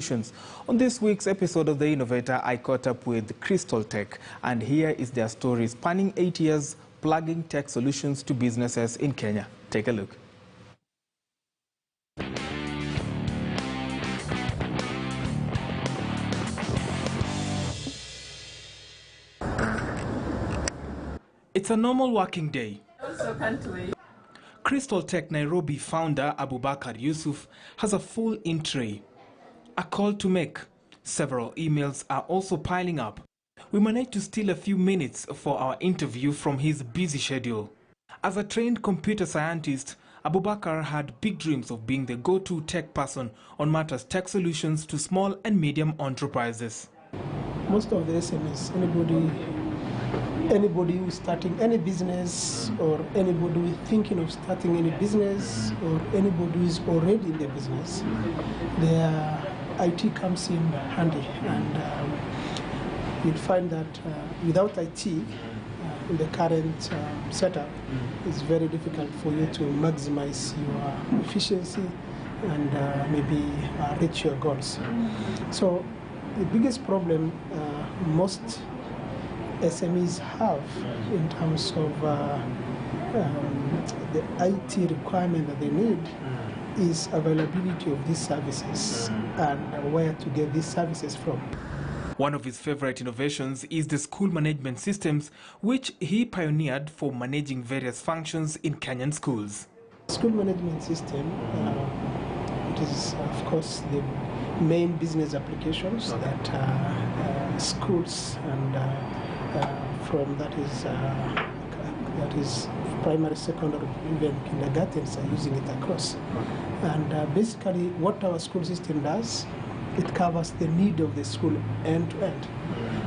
Solutions. On this week's episode of The Innovator, I caught up with Chrystal Tech, and here is their story spanning 8 years plugging tech solutions to businesses in Kenya. Take a look. It's a normal working day. Chrystal Tech Nairobi founder Abubakar Yusuf has a full in tray. A call to make. Several emails are also piling up. We managed to steal a few minutes for our interview from his busy schedule. As a trained computer scientist, Abubakar had big dreams of being the go-to tech person on matters tech solutions to small and medium enterprises. Most of the SMEs, anybody who's starting any business, or anybody who's thinking of starting any business, or anybody who is already in the business, their IT comes in handy, and you'll find that without IT in the current setup, it's very difficult for you to maximize your efficiency and maybe reach your goals. So the biggest problem most SMEs have in terms of the IT requirement that they need is availability of these services and where to get these services from. One of his favorite innovations is the school management systems, which he pioneered for managing various functions in Kenyan schools. School management system, it is of course the main business applications that schools and from that is primary, secondary, even kindergartens are using it across. And basically what our school system does, it covers the need of the school end to end.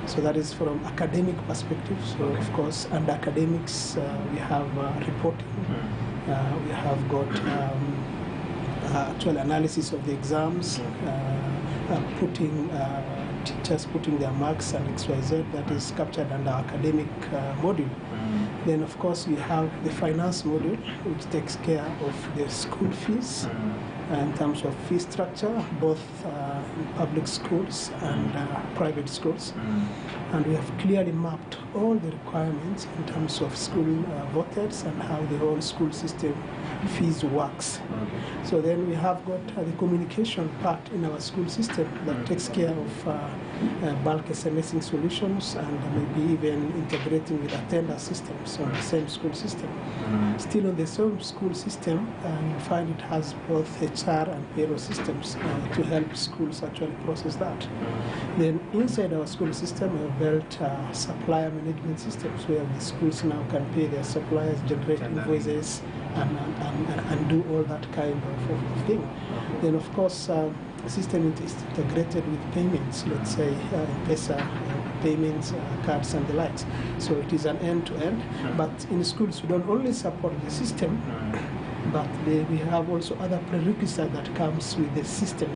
So that is from academic perspective. So of course, under academics, we have reporting, we have got actual analysis of the exams, teachers putting their marks and XYZ, that is captured under academic module. Then of course we have the finance module, which takes care of the school fees in terms of fee structure, both in public schools and private schools. And we have clearly mapped all the requirements in terms of school voters and how the whole school system fees works. So then we have got the communication part in our school system that takes care of bulk SMSing solutions and maybe even integrating with attendance systems on the same school system. Still on the same school system, you'll find it has both HR and payroll systems to help schools actually process that. Then inside our school system, we have built supplier management systems where the schools now can pay their suppliers, generate invoices, and do all that kind of thing. Then of course, the system is integrated with payments, let's say M-Pesa, payments, cards and the likes. So it is an end-to-end, but in schools we don't only support the system, but we have also other prerequisites that comes with the system.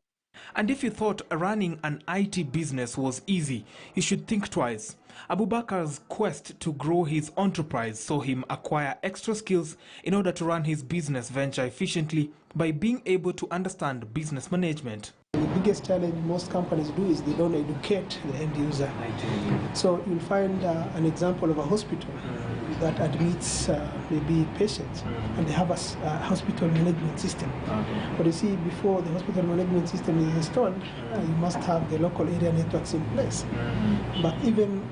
And if you thought running an IT business was easy, you should think twice. Abubakar's quest to grow his enterprise saw him acquire extra skills in order to run his business venture efficiently by being able to understand business management. The biggest challenge most companies do is they don't educate the end user. So you'll find an example of a hospital that admits maybe patients, and they have a hospital management system. But you see, before the hospital management system is installed, you must have the local area networks in place. But even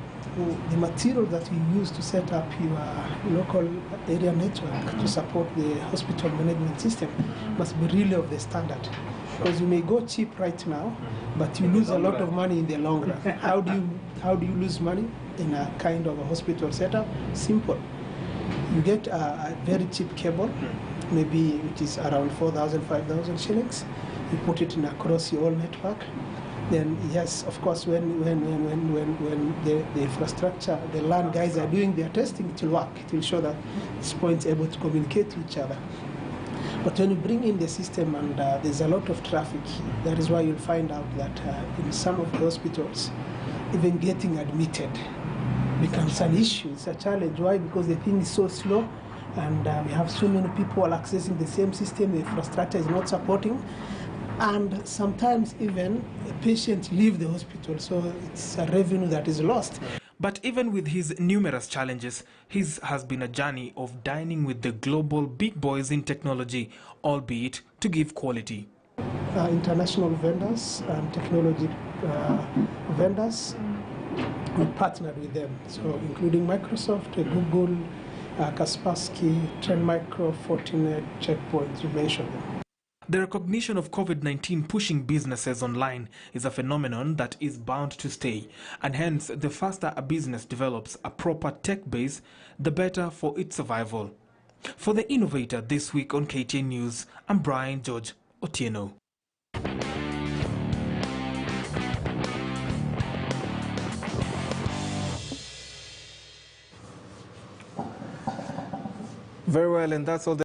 the material that you use to set up your local area network to support the hospital management system must be really of the standard. Because you may go cheap right now, but you lose a lot of money in the long run. How do you lose money in a kind of a hospital setup? Simple. You get a very cheap cable, maybe which is around 4,000, 5,000 shillings. You put it in across your whole network. Then yes, of course, when the infrastructure, the LAN guys are doing their testing, it will work. It will show that this point is able to communicate to each other. But when you bring in the system and there's a lot of traffic, that is why you'll find out that in some of the hospitals, even getting admitted becomes an issue. It's a challenge. Why? Because the thing is so slow, and we have so many people accessing the same system, the infrastructure is not supporting. And sometimes even patients leave the hospital, so it's a revenue that is lost. But even with his numerous challenges, his has been a journey of dining with the global big boys in technology, albeit to give quality. International vendors and technology vendors, we partnered with them, so including Microsoft, Google, Kaspersky, Trend Micro, Fortinet, Checkpoint, you mentioned them. The recognition of COVID-19 pushing businesses online is a phenomenon that is bound to stay, and hence the faster a business develops a proper tech base, the better for its survival. For the Innovator this week on KTN News, I'm Brian George Otieno. Very well, and that's all.